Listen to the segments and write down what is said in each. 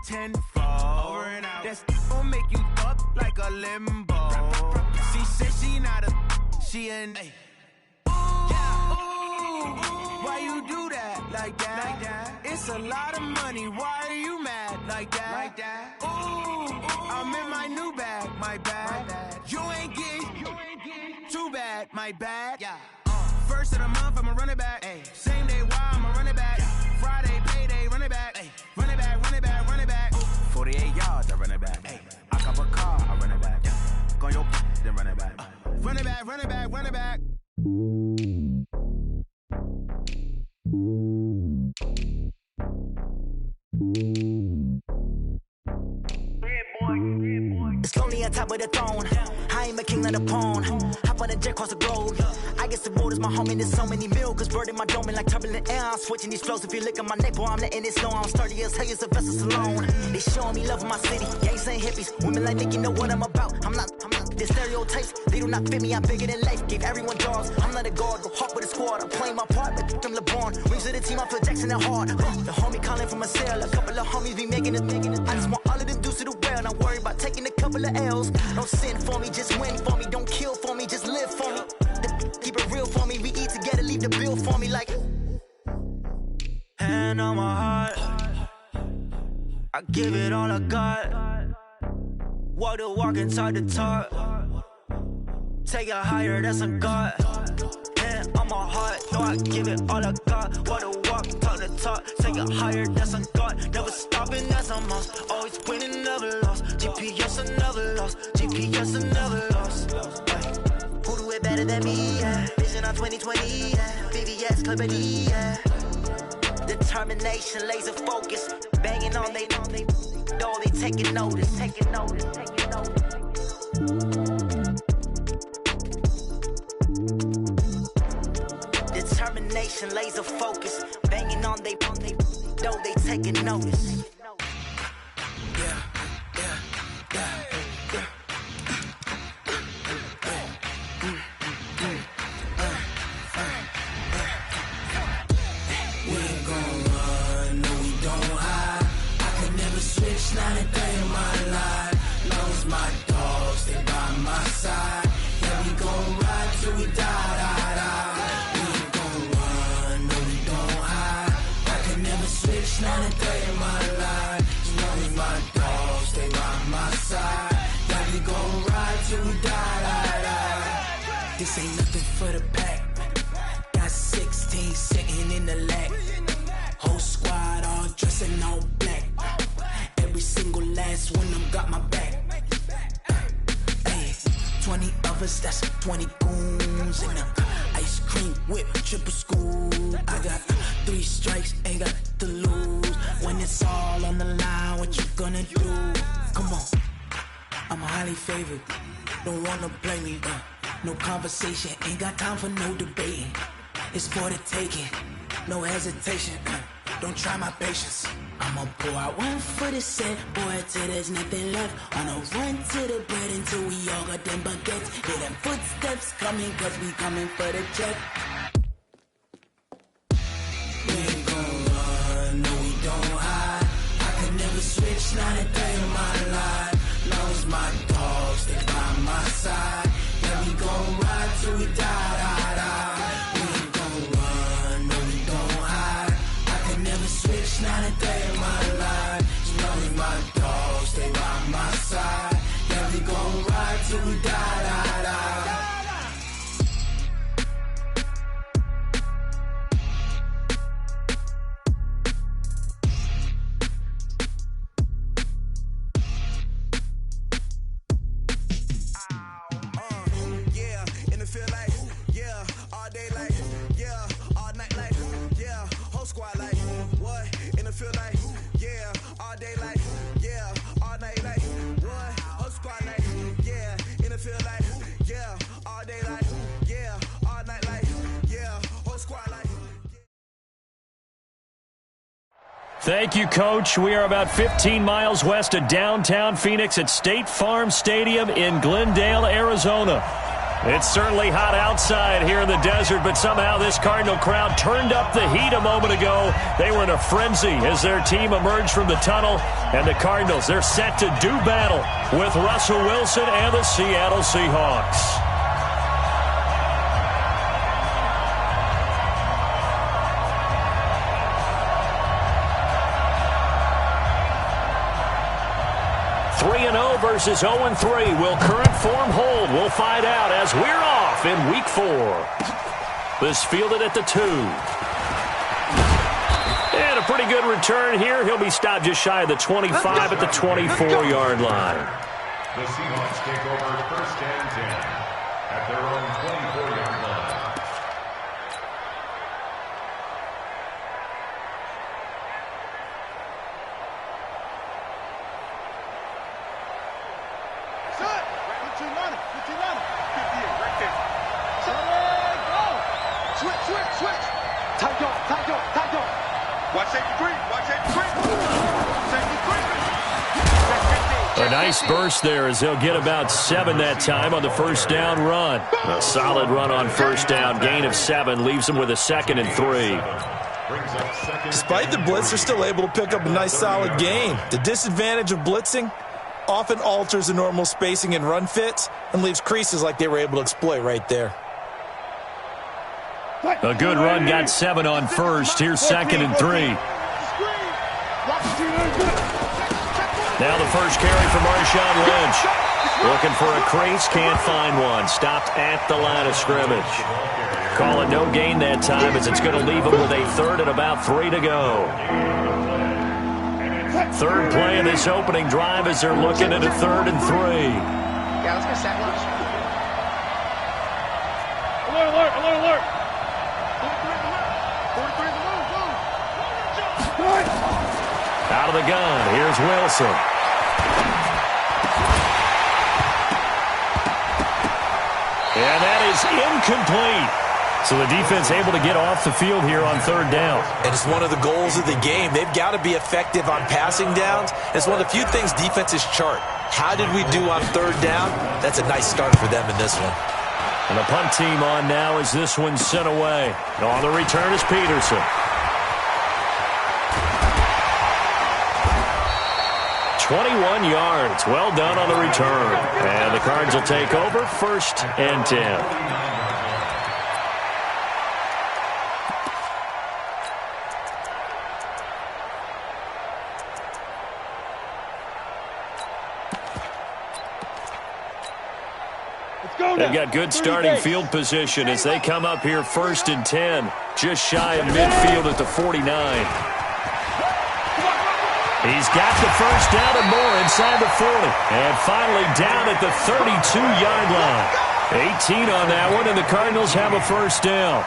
tenfold. Over and out. That's gon' make you up like a limbo. She said she not a, she an. Ooh, why you do that like that? It's a lot of money. Why are you mad like that? Ooh, I'm in my new bag, my bad. You ain't getting too bad, my bad. Yeah. First of the month, I'ma run it back. Ay. Same day, why I'ma run it back. Yeah. Friday, payday, run it back. Ay. Run it back, run it back, run it back. 48 yards, I run it back. Ay. I cop a car, I run it back. Yeah. Go your then run it back. Run it back, run it back, run it back. It's lonely on top of the throne. I ain't a king of the pawn. Hop on a jet across the globe. I guess the world is my home and there's so many milk. Bird in my dome and like turbulent air. I'm switching these flows. If you look at my neck, boy, I'm letting it slow. I'm sturdy as hell, it's a vessel alone. They showing me love in my city. Gangs ain't hippies. Women like Nick, you know what I'm about. I'm not. The stereotypes, they do not fit me. I'm bigger than life. Gave everyone jobs. I'm not a guard. Go hawk with a squad. I'm playing my part, but them LeBron. Rings of the team, I feel Jackson and hard. The homie calling from a cell. A couple of homies be making it. I just want all of them dudes to the well. Not worry about taking a couple of L's. Don't sin for me, just win for me. Don't kill for me, just live for me. Keep it real for me. We eat together, leave the bill for me like. Hand on my heart, I give it all I got. Walk the walk and talk the talk. Take it higher, that's a God. Hand on my heart, no, I give it all I got. Walk the walk, talk the talk. Take it higher, that's a God. Never stopping, that's a must. Always winning, never lost. GPS, I never lost. GPS, I never lost. Who do it better than me? Yeah. Vision on 2020. Yeah. VVS, Clippity. Yeah. Determination, laser focus. Banging on they know they taking notice. Taking notice. Determination, laser focus. Banging on they know they taking notice. Yeah. Not a day in my life. Lost my dogs, they by my side. Yeah, we gon' ride till we die. We ain't gon' run, no, we don't hide. I can never switch, not a day in my life. As long as my dogs, they by my side. Yeah, we gon' ride till we die. This ain't nothing for the pack. Got 16 sitting in the lag. Whole squad all dressing all black. Every single last one of them got my back. Hey, 20 of us, that's 20 goons. And ice cream whip, triple school. I got 3 strikes, ain't got to lose. When it's all on the line, what you gonna do? Come on, I'm highly favored. Don't wanna blame me, no conversation. Ain't got time for no debating. It's for the taking, no hesitation. Don't try my patience. I'ma pour out one for the set, boy, till there's nothing left. On a run to the bread until we all got them baguettes. Hear them footsteps coming, cause we coming for the check. We ain't gon' run, no, we don't hide. I could never switch, not a day in my life. Lost my dogs, they by my side. Yeah, we gon' ride till we die. We ain't gon' run, no, we don't hide. I could never switch, not a day in my life. As long as my dogs, they by my side. Yeah, we gon' ride till we die. Thank you, Coach. We are about 15 miles west of downtown Phoenix at State Farm Stadium in Glendale, Arizona. It's certainly hot outside here in the desert, but somehow this Cardinal crowd turned up the heat a moment ago. They were in a frenzy as their team emerged from the tunnel, and the Cardinals, they're set to do battle with Russell Wilson and the Seattle Seahawks. Versus 0-3. Will current form hold? We'll find out as we're off in Week 4. This fielded at the 2. And a pretty good return here. He'll be stopped just shy of the 25 at the 24-yard line. The Seahawks take over 1st and 10 at their own 24-yard line. A nice burst there as they'll get about 7 that time on the first down run. A solid run on first down. Gain of 7 leaves them with a 2nd and 3. Despite the blitz, they're still able to pick up a nice solid gain. The disadvantage of blitzing often alters the normal spacing and run fits and leaves creases like they were able to exploit right there. A good run got 7 on first. Here's 2nd and 3. Now the first carry for Marshawn Lynch. Looking for a crease, can't find one. Stopped at the line of scrimmage. Call it no gain that time as it's going to leave him with a 3rd and about 3 to go. Third play of this opening drive as they're looking at a 3rd and 3. Yeah, let's get sack lunch. Alert, alert, alert, alert. 43 move. Out of the gun, here's Wilson. And that is incomplete. So the defense able to get off the field here on 3rd down. And it's one of the goals of the game. They've got to be effective on passing downs. It's one of the few things defenses chart. How did we do on 3rd down? That's a nice start for them in this one. And the punt team on now as this one's sent away. On the return is Peterson. 21 yards. Well done on the return. And the Cards will take over 1st and 10. They've got good starting field position as they come up here 1st and 10. Just shy of midfield at the 49. He's got the first down and more inside the 40. And finally down at the 32-yard line. 18 on that one, and the Cardinals have a first down.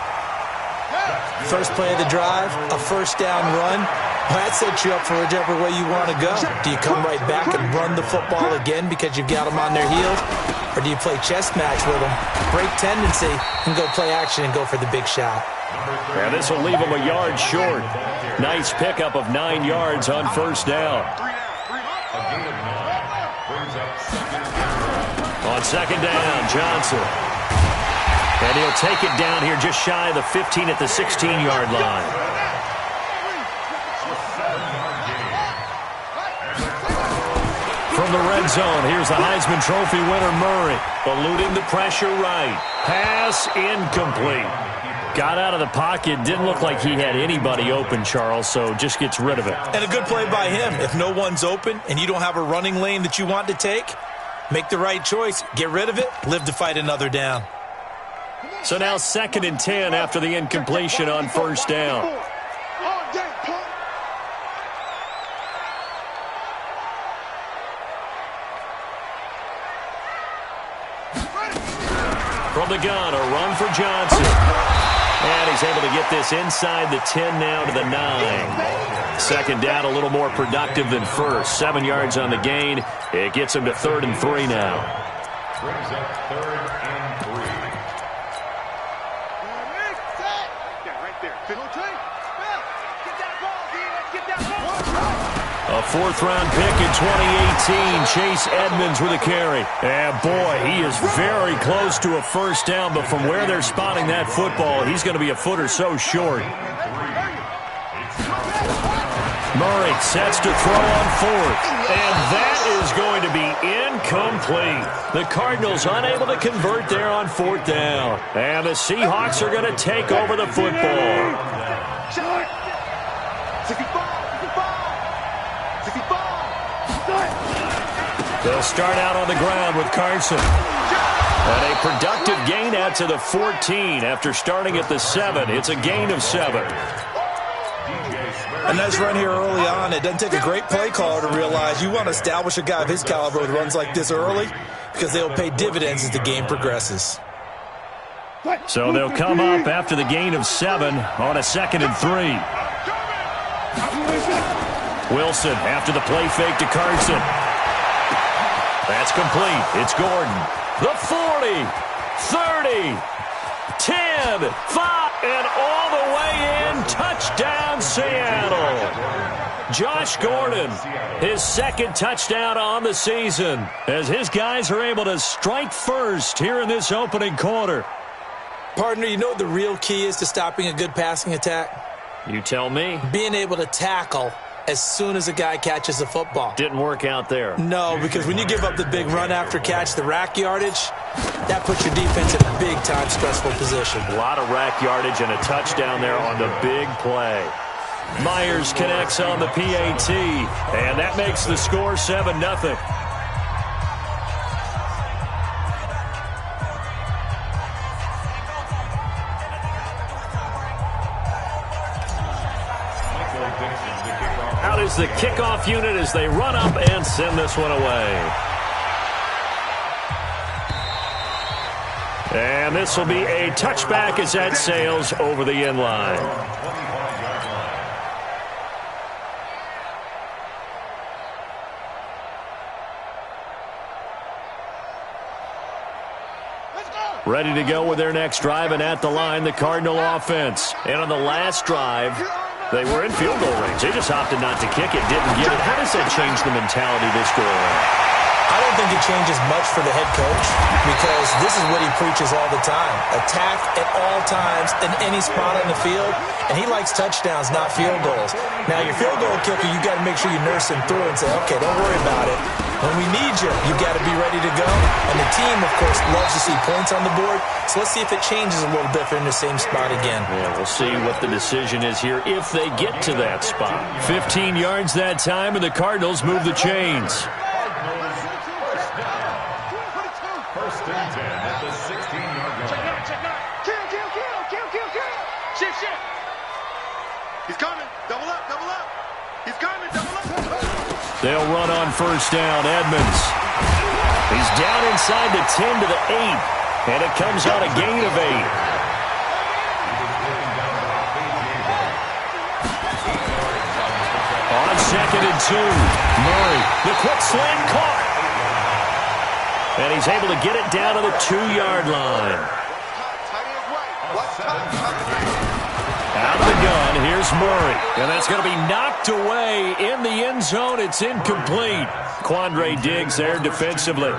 First play of the drive, a first down run. Well, that sets you up for whichever way you want to go. Do you come right back and run the football again because you've got them on their heels? Or do you play chess match with them, break tendency, and go play action and go for the big shot? Yeah, this will leave them a yard short. Nice pickup of 9 yards on first down. On 2nd down, Johnson. And he'll take it down here just shy of the 15 at the 16-yard line. From the red zone, here's the Heisman Trophy winner, Murray. Eluding the pressure right. Pass incomplete. Got out of the pocket. Didn't look like he had anybody open, Charles, so just gets rid of it. And a good play by him. If no one's open and you don't have a running lane that you want to take, make the right choice. Get rid of it. Live to fight another down. So now 2nd and 10 after the incompletion on first down. From the gun, a run for Johnson. And he's able to get this inside the 10 now to the 9. 2nd down, a little more productive than first. 7 yards on the gain. It gets him to 3rd and 3 now. Brings up 3rd and 3. A fourth-round pick in 2018, Chase Edmonds with a carry. And, boy, he is very close to a first down, but from where they're spotting that football, he's going to be a foot or so short. Murray sets to throw on fourth, and that is going to be incomplete. The Cardinals unable to convert there on fourth down, and the Seahawks are going to take over the football. They'll start out on the ground with Carson. And a productive gain out to the 14 after starting at the 7. It's a gain of 7. A nice run here early on. It doesn't take a great play caller to realize you want to establish a guy of his caliber with runs like this early because they'll pay dividends as the game progresses. So they'll come up after the gain of 7 on a 2nd and 3. Wilson after the play fake to Carson. That's complete. It's Gordon. The 40, 30, 10, 5, and all the way in. Touchdown, Seattle. Josh Gordon, his second touchdown on the season, as his guys are able to strike first here in this opening quarter. Partner, you know what the real key is to stopping a good passing attack? You tell me. Being able to tackle as soon as a guy catches the football. Didn't work out there. No, because when you give up the big run after catch, the rack yardage, that puts your defense in a big-time stressful position. A lot of rack yardage and a touchdown there on the big play. Myers connects on the PAT, and that makes the score 7-0. Out is the kickoff unit as they run up and send this one away. And this will be a touchback as that sails over the end line. Ready to go with their next drive, and at the line, the Cardinal offense. And on the last drive, they were in field goal range. They just opted not to kick it, didn't get it. How does that change the mentality this go around? I don't think it changes much for the head coach because this is what he preaches all the time. Attack at all times in any spot on the field, and he likes touchdowns, not field goals. Now, your field goal kicker, you got to make sure you nurse him through and say, okay, don't worry about it. When we need you, you got to be ready to go. And the team, of course, loves to see points on the board. So let's see if it changes a little bit if they're in the same spot again. Yeah, we'll see what the decision is here if they get to that spot. 15 yards that time, and the Cardinals move the chains. First and 10 at the 16-yard line. Check out. Kill. Shift. He's coming. Double up. He's coming. Double up. They'll run on first down. Edmonds. He's down inside the 10 to the 8, and it comes on a gain of 8. On 2nd and 2, Murray, the quick slant caught. And he's able to get it down to the 2-yard line. Out of the gun, here's Murray. And that's going to be knocked away in the end zone. It's incomplete. Quandre Diggs there defensively.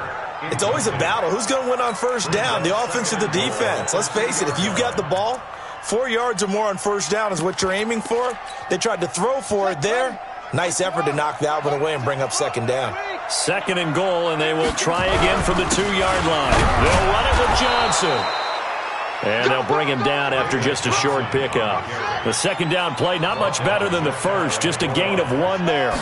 It's always a battle. Who's going to win on first down, the offense or the defense? Let's face it, if you've got the ball, 4 yards or more on first down is what you're aiming for. They tried to throw for it there. Nice effort to knock that one away and bring up second down. 2nd and goal, and they will try again from the 2-yard line. They'll run it with Johnson. And they'll bring him down after just a short pickup. The second down play, not much better than the first, just a gain of 1 there.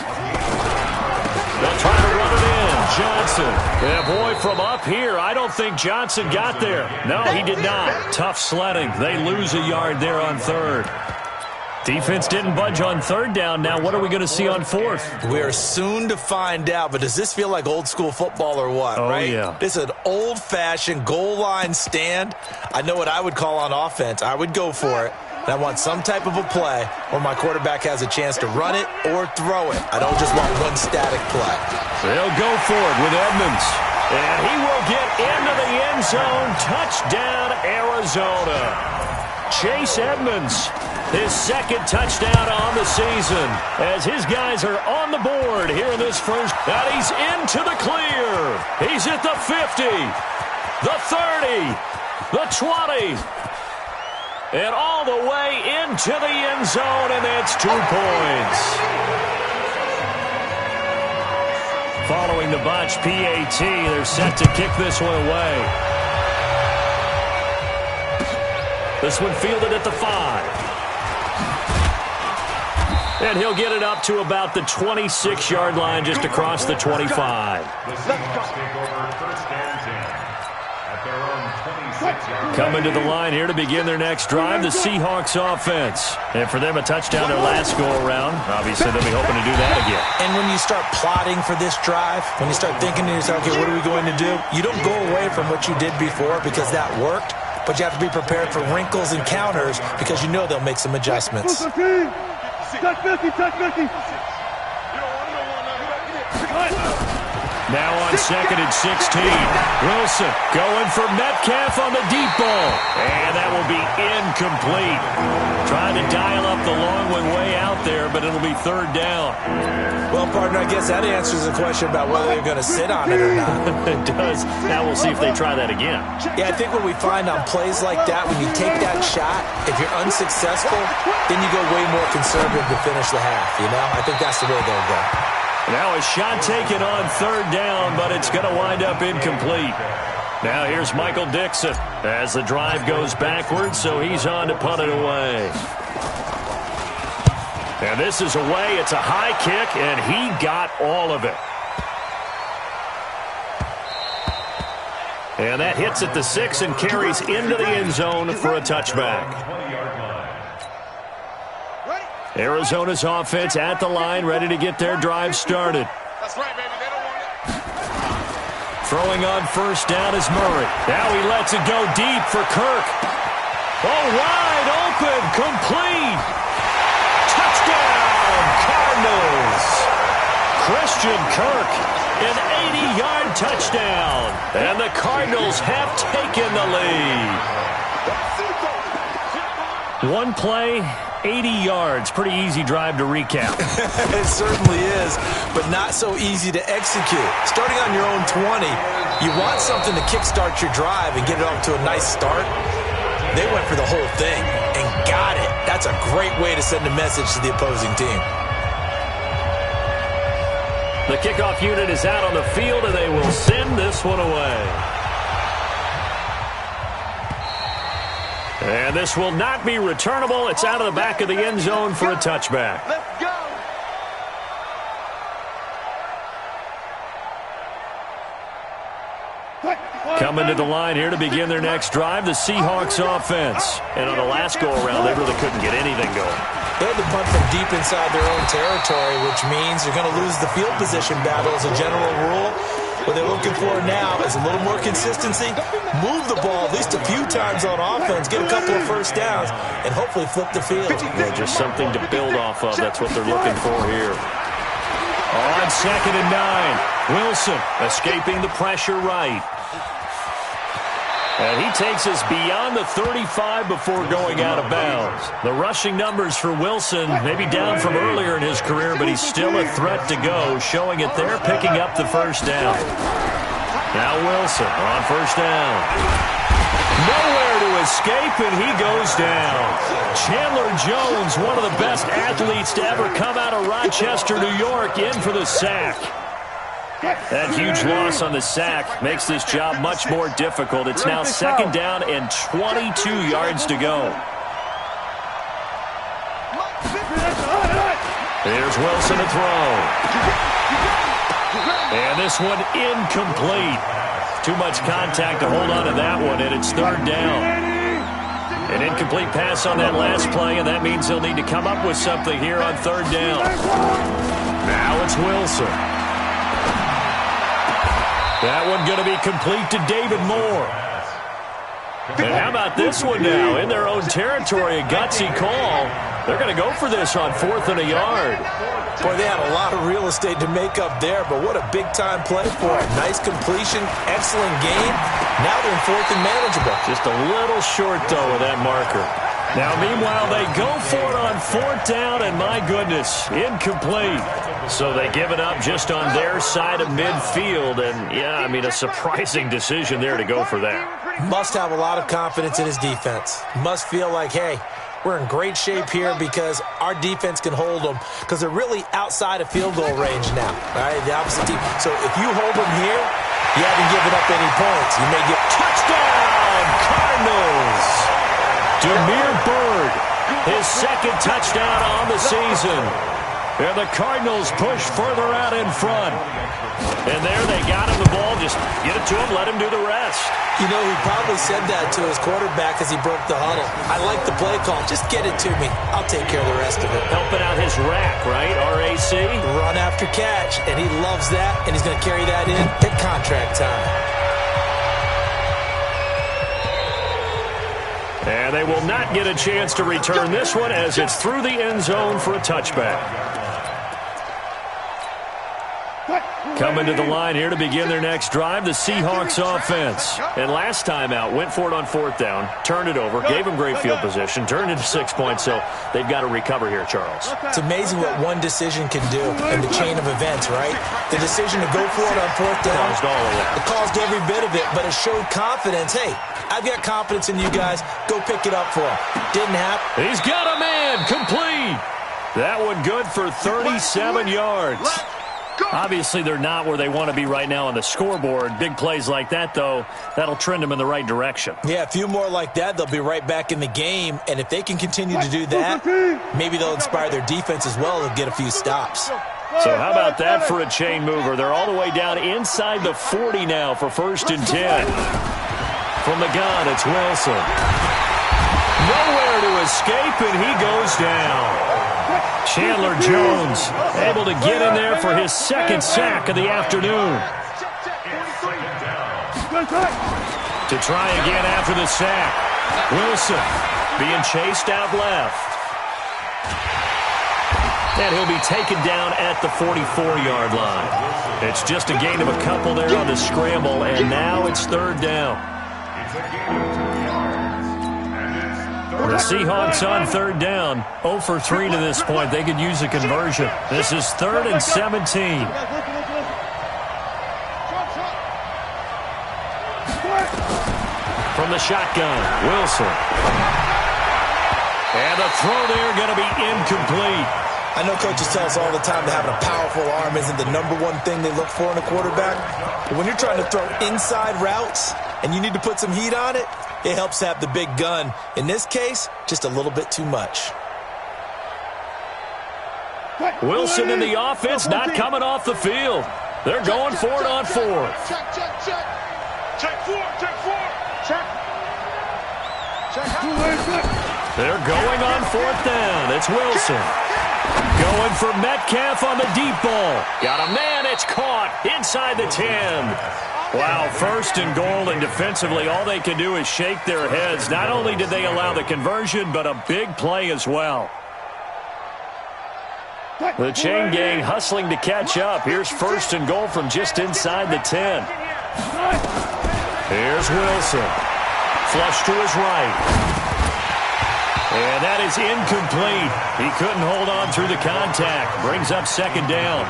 They'll try to run it in. Johnson. Yeah, boy, from up here, I don't think Johnson got there. No, he did not. Tough sledding. They lose a yard there on 3rd. Defense didn't budge on 3rd down. Now what are we going to see on 4th? We are soon to find out, but does this feel like old school football or what, right? Yeah. This is an old-fashioned goal line stand. I know what I would call on offense. I would go for it. And I want some type of a play where my quarterback has a chance to run it or throw it. I don't just want one static play. They'll go for it with Edmonds. And he will get into the end zone. Touchdown, Arizona. Chase Edmonds His second touchdown on the season as his guys are on the board here in this first. And he's into the clear. He's at the 50, the 30, the 20, and all the way into the end zone, and that's 2 points. Following the botch PAT, they're set to kick this one away. This one fielded at the 5. And he'll get it up to about the 26-yard line, just across the 25. The Seahawks take over first and 10 at their own 26-yard line. Coming to the line here to begin their next drive, the Seahawks offense. And for them, a touchdown their last go-around. Obviously, they'll be hoping to do that again. And when you start plotting for this drive, when you start thinking to yourself, okay, what are we going to do? You don't go away from what you did before because that worked, but you have to be prepared for wrinkles and counters because you know they'll make some adjustments. Touch Milky, touch Milky. Now on 2nd and 16. Wilson going for Metcalf on the deep ball. And that will be incomplete. Trying to dial up the long one way out there, but it'll be 3rd down. Well, partner, I guess that answers the question about whether they're going to sit on it or not. It does. Now we'll see if they try that again. Yeah, I think what we find on plays like that, when you take that shot, if you're unsuccessful, then you go way more conservative to finish the half, you know? I think that's the way they'll go. Now a shot taken on 3rd down, but it's going to wind up incomplete. Now here's Michael Dixon as the drive goes backwards, so he's on to punt it away. And this is away. It's a high kick, and he got all of it. And that hits at the 6 and carries into the end zone for a touchback. Arizona's offense at the line, ready to get their drive started. That's right, baby. They don't want it. Throwing on 1st down is Murray. Now he lets it go deep for Kirk. Oh, wide open, complete. Touchdown, Cardinals. Christian Kirk, an 80-yard touchdown. And the Cardinals have taken the lead. One play, 80 yards. Pretty easy drive to recap. It certainly is, but not so easy to execute. Starting on your own 20, you want something to kickstart your drive and get it off to a nice start. They went for the whole thing and got it. That's a great way to send a message to the opposing team. The kickoff unit is out on the field, and they will send this one away. And this will not be returnable. It's out of the back of the end zone for a touchback. Let's go. Coming to the line here to begin their next drive, the Seahawks offense. And on the last go-around, they really couldn't get anything going. They had to punt from deep inside their own territory, which means you're going to lose the field position battle as a general rule. What they're looking for now is a little more consistency, move the ball at least a few times on offense, get a couple of 1st downs, and hopefully flip the field. Yeah, just something to build off of. That's what they're looking for here. On 2nd and 9, Wilson escaping the pressure right. And he takes us beyond the 35 before going out of bounds. The rushing numbers for Wilson maybe down from earlier in his career, but he's still a threat to go, showing it there, picking up the 1st down. Now Wilson on 1st down. Nowhere to escape, and he goes down. Chandler Jones, one of the best athletes to ever come out of Rochester, New York, in for the sack. That huge loss on the sack makes this job much more difficult. It's now 2nd down and 22 yards to go. Here's Wilson to throw. And this one incomplete. Too much contact to hold on to that one, and it's 3rd down. An incomplete pass on that last play, and that means he'll need to come up with something here on 3rd down. Now it's Wilson. That one going to be complete to David Moore. And how about this one now? In their own territory, a gutsy call. They're going to go for this on 4th and a yard. Boy, they had a lot of real estate to make up there, but what a big-time play for it. Nice completion, excellent game. Now they're in 4th and manageable. Just a little short, though, with that marker. Now, meanwhile, they go for it on 4th down, and my goodness, incomplete. So they give it up just on their side of midfield, and, yeah, I mean, a surprising decision there to go for that. Must have a lot of confidence in his defense. Must feel like, hey, we're in great shape here because our defense can hold them because they're really outside of field goal range now, right? The opposite team. So if you hold them here, you haven't given up any points. You may get touchdown, Cardinals. Damiere Byrd, his second touchdown on the season. And the Cardinals push further out in front. And there they got him the ball. Just get it to him, let him do the rest. You know, he probably said that to his quarterback as he broke the huddle. I like the play call. Just get it to me. I'll take care of the rest of it. Helping out his rack, right? RAC? Run after catch. And he loves that, and he's going to carry that in at contract time. And they will not get a chance to return this one as it's through the end zone for a touchback. Coming to the line here to begin their next drive, the Seahawks offense. And last time out, went for it on 4th down, turned it over, gave them great field position, turned it to 6 points, so they've got to recover here, Charles. It's amazing what one decision can do in the chain of events, right? The decision to go for it on 4th down, it caused every bit of it, but it showed confidence. Hey, I've got confidence in you guys. Go pick it up for him. Didn't happen. He's got a man, complete. That one good for 37 yards. Obviously, they're not where they want to be right now on the scoreboard. Big plays like that, though, that'll trend them in the right direction. Yeah, a few more like that, they'll be right back in the game. And if they can continue to do that, maybe they'll inspire their defense as well to get a few stops. So how about that for a chain mover? They're all the way down inside the 40 now for 1st and 10. From the gun, it's Wilson. Nowhere to escape, and he goes down. Chandler Jones able to get in there for his second sack of the afternoon. To try again after the sack. Wilson being chased out left. And he'll be taken down at the 44-yard line. It's just a gain of a couple there on the scramble, and now it's 3rd down. The Seahawks on 3rd down, 0 for 3 to this point. They could use a conversion. This is 3rd and 17. From the shotgun, Wilson. And the throw there going to be incomplete. I know coaches tell us all the time that having a powerful arm isn't the #1 thing they look for in a quarterback. But when you're trying to throw inside routes and you need to put some heat on it, it helps to have the big gun. In this case, just a little bit too much. Wilson in the offense not coming off the field. They're going for it on 4th. Check. Check 4. Check. They're going on 4th down. It's Wilson. Going for Metcalf on the deep ball. Got a man. It's caught inside the 10. Wow, 1st and goal, and defensively all they can do is shake their heads. Not only did they allow the conversion, but a big play as well. The chain gang hustling to catch up. Here's 1st and goal from just inside the 10. Here's Wilson. Flush to his right. And that is incomplete. He couldn't hold on through the contact. Brings up 2nd down.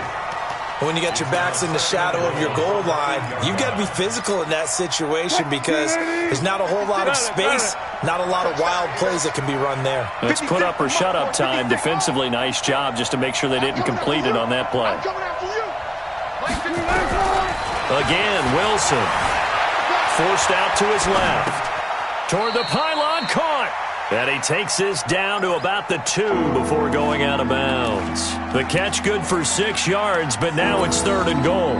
When you got your backs in the shadow of your goal line, you've got to be physical in that situation because there's not a whole lot of space, not a lot of wild plays that can be run there. It's put up or shut up time. Defensively, nice job just to make sure they didn't complete it on that play. Again, Wilson. Forced out to his left. Toward the pylon, caught. And he takes this down to about the 2 before going out of bounds. The catch good for 6 yards, but now it's 3rd and goal.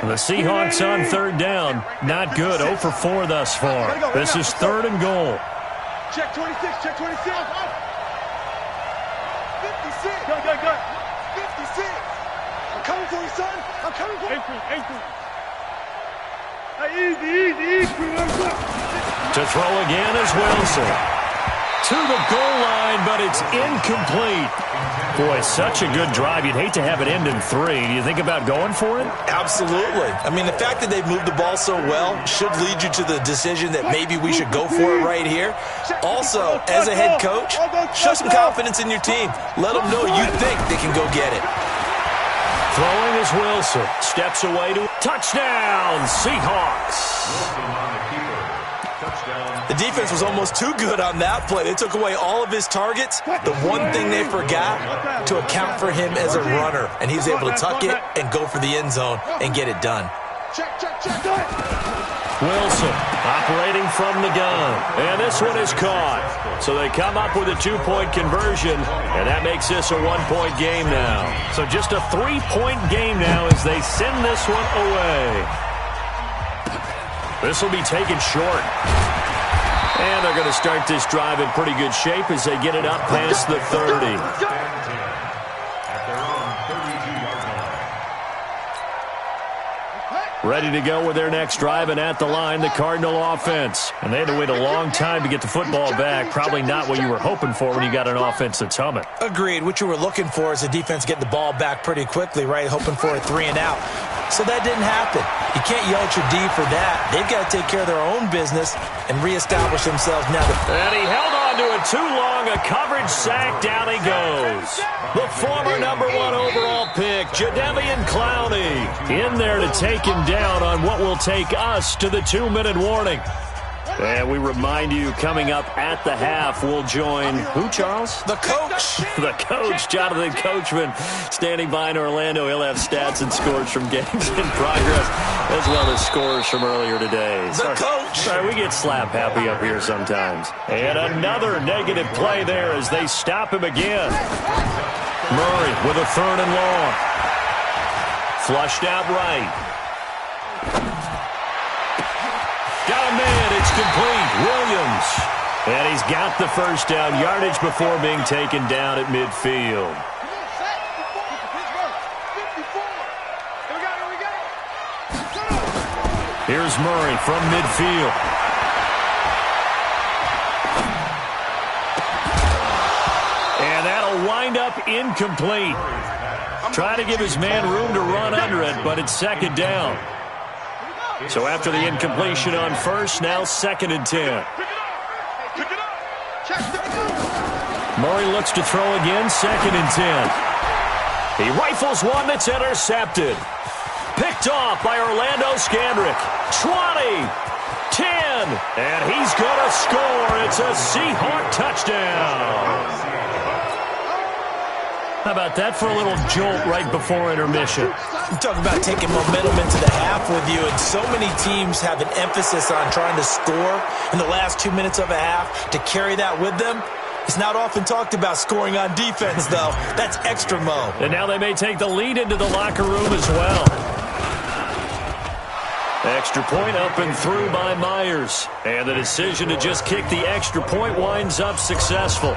The Seahawks on 3rd down. Not good. 0 for 4 thus far. This is 3rd and goal. Check 26. Check 26. 56. Go. 56. I'm coming for you, son. I'm coming for you. To throw again is Wilson. to the goal line, but it's incomplete. Boy, such a good drive. You'd hate to have it end in 3. Do you think about going for it? Absolutely. I mean, the fact that they've moved the ball so well should lead you to the decision that maybe we should go for it right here. Also, as a head coach, show some confidence in your team. Let them know you think they can go get it. Throwing is Wilson. Steps away to touchdown, Seahawks. The defense was almost too good on that play. They took away all of his targets. The one thing they forgot, to account for him as a runner. And he was able to tuck it and go for the end zone and get it done. Wilson operating from the gun. And this one is caught. So they come up with a 2-point conversion, and that makes this a 1-point game now. So just a 3-point game now as they send this one away. This will be taken short. And they're going to start this drive in pretty good shape as they get it up past the 30. Ready to go with their next drive, and at the line, the Cardinal offense. And they had to wait a long time to get the football back. Probably not what you were hoping for when you got an offense that's humming. Agreed. What you were looking for is the defense getting the ball back pretty quickly, right? Hoping for a 3-and-out. So that didn't happen. You can't yell at your D for that. They've got to take care of their own business and reestablish themselves now. And he held on to it too long. A coverage sack. Down he goes. The former #1 overall pick, Jadeveon Clowney, in there to take him down on what will take us to the 2-minute warning. And we remind you, coming up at the half, we'll join who, Charles? The coach. The coach, Jonathan Coachman, standing by in Orlando. He'll have stats and scores from games in progress, as well as scores from earlier today. The coach. Sorry, we get slap happy up here sometimes. And another negative play there as they stop him again. Murray with a 3rd and long. Flushed out right. Got a man, it's complete. Williams. And he's got the first down yardage before being taken down at midfield. Here's Murray from midfield. And that'll wind up incomplete. Trying to give his man room to run under it, but it's 2nd down. So after the incompletion on first, now 2nd and 10. Murray looks to throw again, 2nd and 10. He rifles one that's intercepted. Picked off by Orlando Scandrick. 20, 10, and he's going to score. It's a Seahawk touchdown. How about that for a little jolt right before intermission? You talk about taking momentum into the half with you, and so many teams have an emphasis on trying to score in the last 2 minutes of a half. To carry that with them, it's not often talked about scoring on defense, though. That's extra mo. And now they may take the lead into the locker room as well. Extra point up and through by Myers. And the decision to just kick the extra point winds up successful.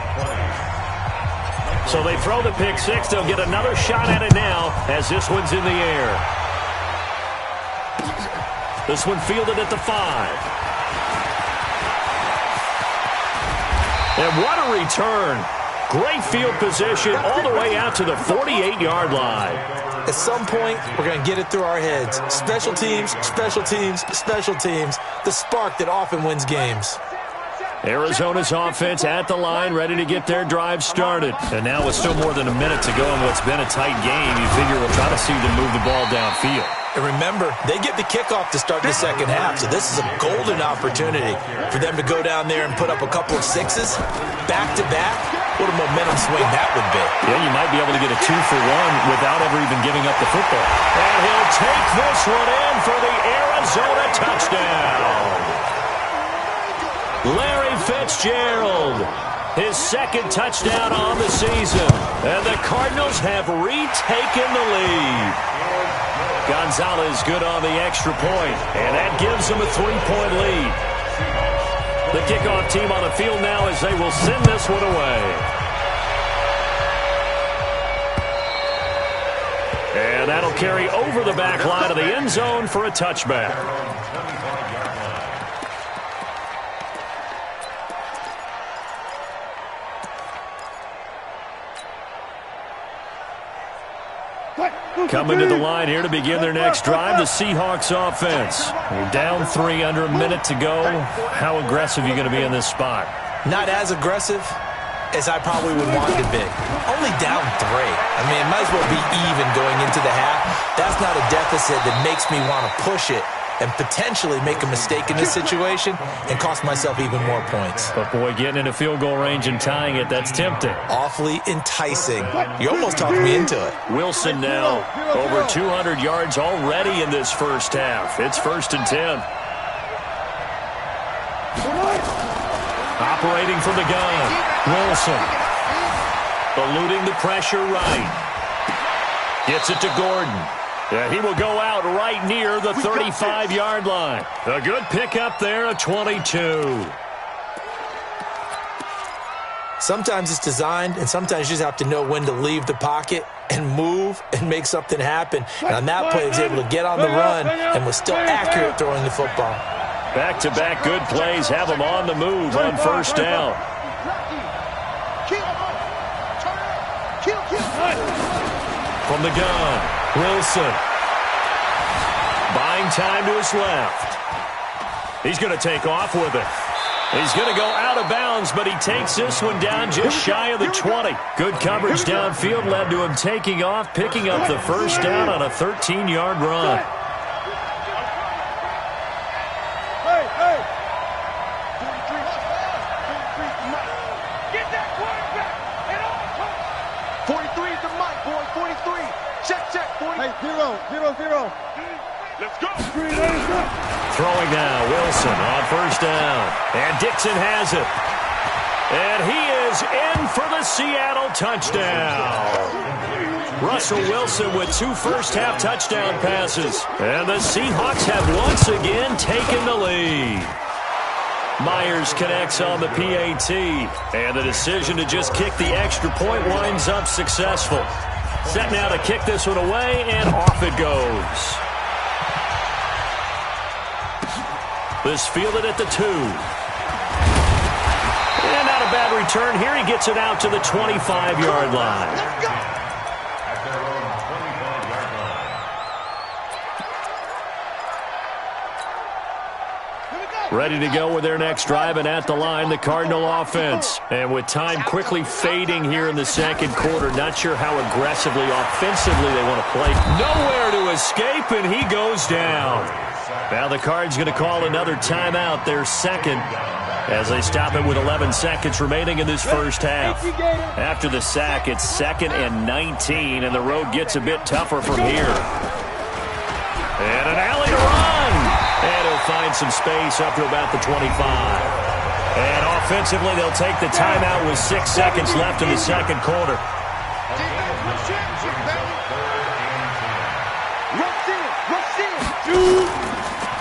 So they throw the pick six. They'll get another shot at it now as this one's in the air. This one fielded at the 5. And what a return. Great field position all the way out to the 48-yard line. At some point, we're going to get it through our heads. Special teams, special teams, special teams. The spark that often wins games. Arizona's offense at the line, ready to get their drive started. And now with still more than a minute to go in what's been a tight game, you figure we'll try to see them move the ball downfield. And remember, they get the kickoff to start the second half, so this is a golden opportunity for them to go down there and put up a couple of sixes back-to-back. What a momentum swing that would be. Yeah, you might be able to get a 2-for-1 without ever even giving up the football. And he'll take this one in for the Arizona touchdown. Larry Fitzgerald, his second touchdown on the season. And the Cardinals have retaken the lead. Gonzalez good on the extra point, and that gives them a 3-point lead. The kickoff team on the field now as they will send this one away. And that'll carry over the back line of the end zone for a touchback. Coming to the line here to begin their next drive, the Seahawks offense. You're down 3, under a minute to go. How aggressive are you going to be in this spot? Not as aggressive as I probably would want to be. Only down 3. I mean, it might as well be even going into the half. That's not a deficit that makes me want to push it and potentially make a mistake in this situation and cost myself even more points. But, boy, getting into field goal range and tying it, that's tempting. Awfully enticing. You almost talked me into it. Wilson now over 200 yards already in this first half. It's 1st and 10. Operating from the gun, Wilson. Eluding the pressure right. Gets it to Gordon. Yeah, he will go out right near the 35-yard line. A good pickup there, a 22. Sometimes it's designed, and sometimes you just have to know when to leave the pocket and move and make something happen. And on that play, he was able to get on the run and was still accurate throwing the football. Back-to-back good plays have him on the move on first down. From the gun, Wilson. Buying time to his left. He's going to take off with it. He's going to go out of bounds, but he takes this one down just shy of the 20. Good coverage downfield led to him taking off, picking up the first down on a 13-yard run. Zero. Let's go. Throwing now, Wilson on first down. And Dixon has it. And he is in for the Seattle touchdown. Russell Wilson with 2 first-half touchdown passes. And the Seahawks have once again taken the lead. Myers connects on the PAT. And the decision to just kick the extra point winds up successful. Set now to kick this one away, and off it goes. This fielded at the 2. And not a bad return here. He gets it out to the 25-yard line. Ready to go with their next drive, and at the line, the Cardinal offense. And with time quickly fading here in the second quarter, not sure how aggressively, offensively they want to play. Nowhere to escape, and he goes down. Now the Cards going to call another timeout, their second, as they stop it with 11 seconds remaining in this first half. After the sack, it's 2nd and 19, and the road gets a bit tougher from here. And an alley to run. And he'll find some space up to about the 25. And offensively, they'll take the timeout with 6 seconds left in the second quarter.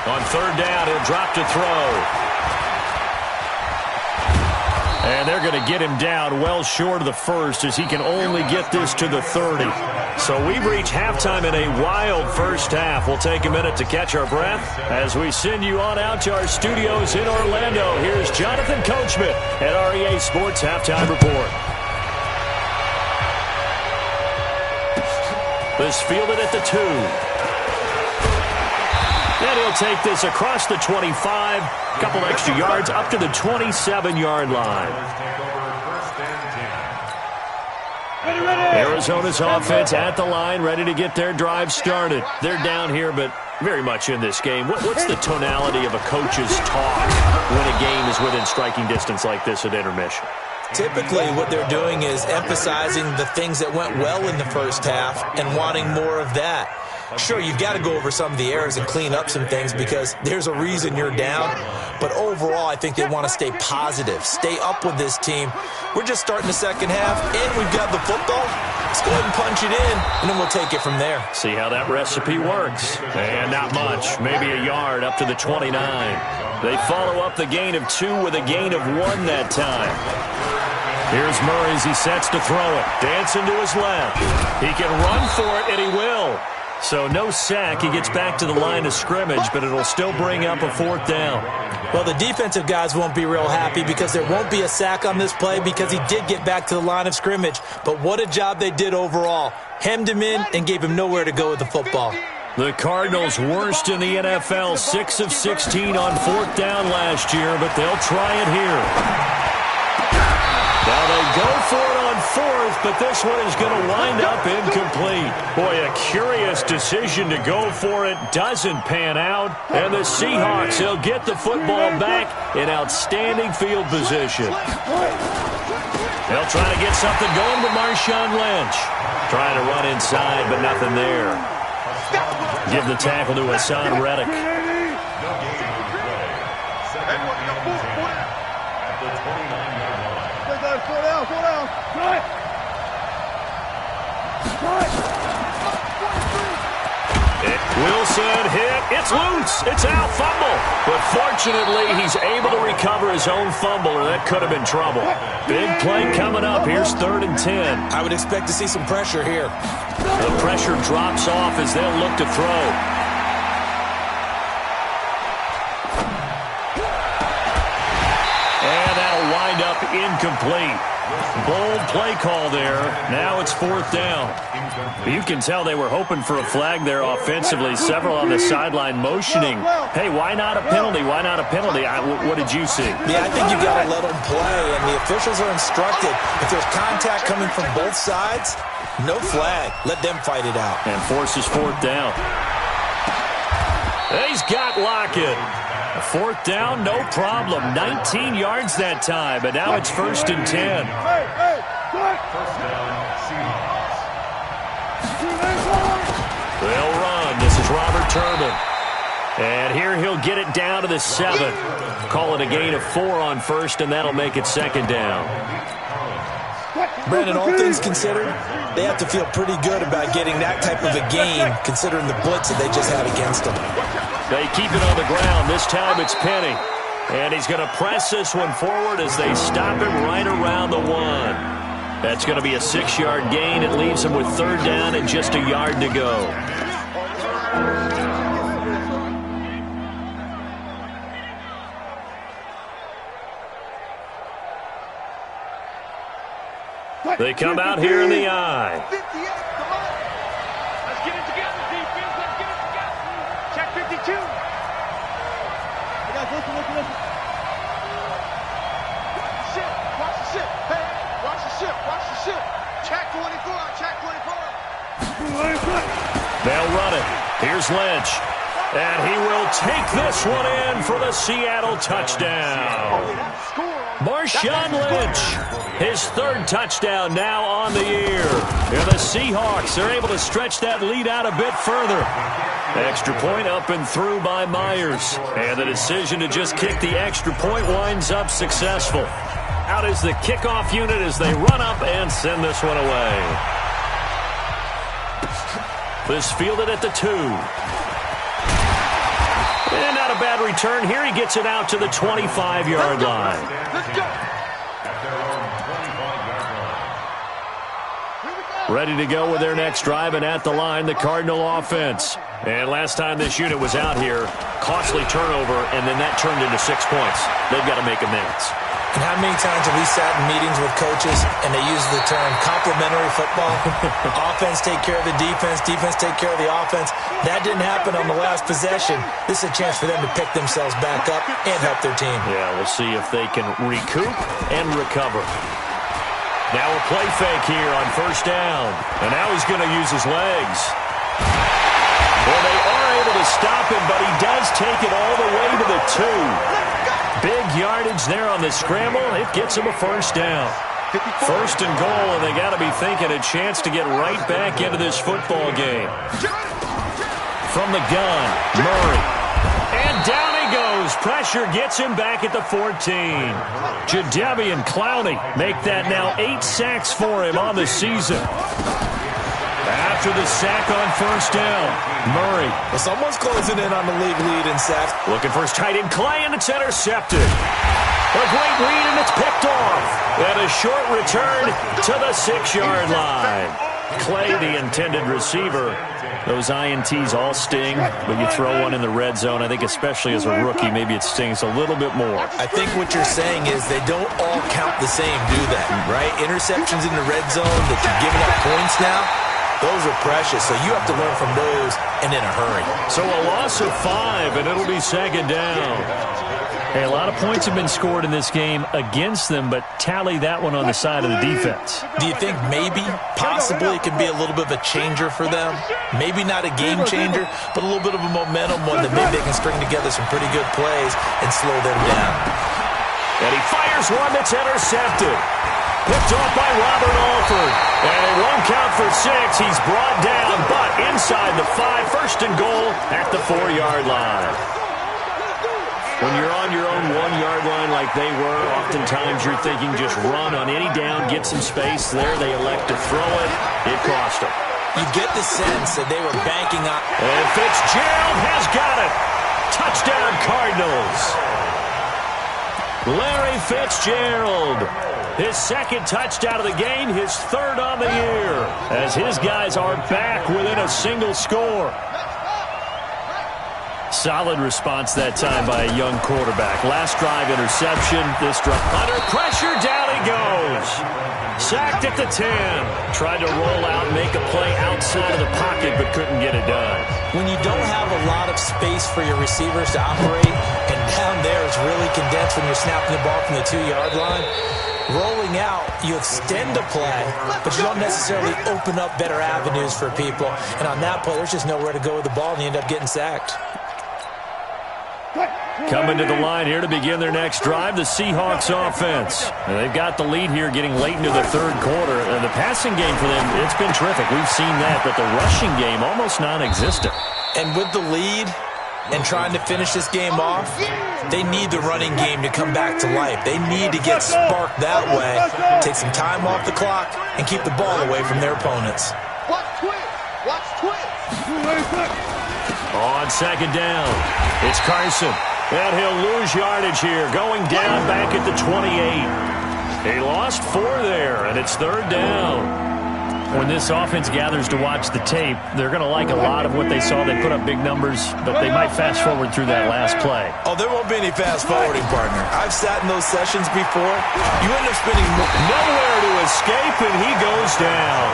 On third down, he'll drop to throw. And they're going to get him down well short of the first, as he can only get this to the 30. So we've reached halftime in a wild first half. We'll take a minute to catch our breath as we send you on out to our studios in Orlando. Here's Jonathan Coachman at REA Sports Halftime Report. This fielded at the 2. And he'll take this across the 25, a couple extra yards up to the 27-yard line. Arizona's offense at the line, ready to get their drive started. They're down here, but very much in this game. What's the tonality of a coach's talk when a game is within striking distance like this at intermission? Typically, what they're doing is emphasizing the things that went well in the first half and wanting more of that. Sure, you've got to go over some of the errors and clean up some things because there's a reason you're down. But overall, I think they want to stay positive, stay up with this team. We're just starting the second half, and we've got the football. Let's go ahead and punch it in, and then we'll take it from there. See how that recipe works. And not much, maybe a yard up to the 29. They follow up the gain of 2 with a gain of 1 that time. Here's Murray as he sets to throw it. Dancing to his left. He can run for it, and he will. So no sack. He gets back to the line of scrimmage, but it'll still bring up a 4th down. Well, the defensive guys won't be real happy because there won't be a sack on this play because he did get back to the line of scrimmage. But what a job they did overall. Hemmed him in and gave him nowhere to go with the football. The Cardinals worst in the NFL, 6 of 16 on 4th down last year, but they'll try it here. Now they go for it on 4th, but this one is going to wind up incomplete. Boy, a curious decision to go for it. Doesn't pan out. And the Seahawks, they'll get the football back in outstanding field position. They'll try to get something going with Marshawn Lynch. Trying to run inside, but nothing there. Give the tackle to Hassan Reddick. Wilson hit. It's loose. It's out. Fumble. But fortunately, he's able to recover his own fumble, or that could have been trouble. Big play coming up. Here's 3rd and 10. I would expect to see some pressure here. The pressure drops off as they'll look to throw. And that'll wind up incomplete. Bold play call there. Now it's 4th down. You can tell they were hoping for a flag there offensively. Several on the sideline motioning. Hey, why not a penalty? Why not a penalty? What did you see? Yeah, I think you got to let them play, and the officials are instructed. If there's contact coming from both sides, no flag. Let them fight it out. And forces 4th down. He's got Lockett. 4th down, no problem. 19 yards that time, but now it's 1st and 10. First down, Seahawks. They'll run. This is Robert Turbin. And here he'll get it down to the 7. Call it a gain of 4 on 1st, and that'll make it 2nd down. Brandon, all things considered, they have to feel pretty good about getting that type of a gain, considering the blitz that they just had against them. They keep it on the ground. This time it's Penny. And he's going to press this one forward as they stop him right around the 1. That's going to be a 6-yard gain. It leaves him with 3rd down and just a yard to go. They come out here in the eye. Let's get it together, defense. Let's get it together. Check 52. Guys, listen. Watch the ship. Hey, watch the ship. Check 24. They'll run it. Here's Lynch. And he will take this one in for the Seattle touchdown. Marshawn Lynch, his 3rd touchdown now on the year. And the Seahawks are able to stretch that lead out a bit further. Extra point up and through by Myers. And the decision to just kick the extra point winds up successful. Out is the kickoff unit as they run up and send this one away. This fielded at the 2. And not a bad return here. He gets it out to the 25-yard line. Let's go. Ready to go with their next drive, and at the line, the Cardinal offense. And last time this unit was out here, costly turnover, and then that turned into 6 points. They've got to make amends. And how many times have we sat in meetings with coaches and they use the term complementary football? Offense take care of the defense, defense take care of the offense. That didn't happen on the last possession. This is a chance for them to pick themselves back up and help their team. Yeah, we'll see if they can recoup and recover. Now a play fake here on 1st down. And now he's going to use his legs. Well, they are able to stop him, but he does take it all the way to the 2. Big yardage there on the scramble. It gets him a 1st down. 1st and goal, and they got to be thinking a chance to get right back into this football game. From the gun, Murray. And down he goes. Pressure gets him back at the 14. Jadeveon Clowney make that now 8 sacks for him on the season. After the sack on 1st down, Murray. Well, someone's closing in on the league lead in sacks. Looking for his tight end, Clay, and it's intercepted. A great read, and it's picked off. And a short return to the 6-yard line. Clay, the intended receiver, Those INTs all sting, but you throw one in the red zone. I think especially as a rookie, maybe it stings a little bit more. I think what you're saying is they don't all count the same, do they? Right? Interceptions in the red zone that you're giving up points now, those are precious. So you have to learn from those and in a hurry. So a loss of 5, and it'll be second down. Hey, a lot of points have been scored in this game against them, but tally that one on the side of the defense. Do you think maybe, possibly, it can be a little bit of a changer for them? Maybe not a game changer, but a little bit of a momentum one that maybe they can string together some pretty good plays and slow them down. And he fires one that's intercepted. Picked off by Robert Alford. And it won't count for 6. He's brought down, but inside the 5, first and goal at the 4-yard line. When you're on your own 1-yard line like they were, oftentimes you're thinking just run on any down, get some space. There they elect to throw it. It cost them. You get the sense that they were banking on. And Fitzgerald has got it. Touchdown Cardinals. Larry Fitzgerald. His second touchdown of the game, his third on the year, as his guys are back within a single score. Solid response that time by a young quarterback. Last drive interception. This drive under pressure. Down he goes. Sacked at the 10. Tried to roll out, make a play outside of the pocket, but couldn't get it done. When you don't have a lot of space for your receivers to operate, and down there it's really condensed when you're snapping the ball from the 2-yard line, rolling out, you extend a play, but you don't necessarily open up better avenues for people. And on that play, there's just nowhere to go with the ball, and you end up getting sacked. Coming to the line here to begin their next drive, the Seahawks offense. And they've got the lead here getting late into the third quarter. And the passing game for them, it's been terrific. We've seen that, but the rushing game almost non-existent. And with the lead and trying to finish this game off, they need the running game to come back to life. They need to get sparked that way, take some time off the clock, and keep the ball away from their opponents. Watch twist. Watch twist. On second down, it's Carson. And he'll lose yardage here, going down back at the 28. He lost 4 there, and it's third down. When this offense gathers to watch the tape, they're going to like a lot of what they saw. They put up big numbers, but they might fast forward through that last play. Oh, there won't be any fast forwarding, partner. I've sat in those sessions before. You end up spending nowhere to escape, and he goes down.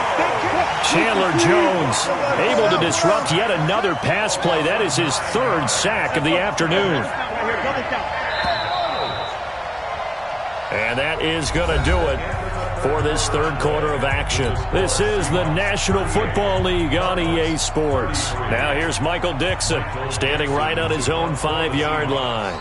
Chandler Jones able to disrupt yet another pass play. That is his 3rd sack of the afternoon. And that is going to do it for this third quarter of action. This is the National Football League on EA Sports. Now here's Michael Dixon standing right on his own 5-yard line.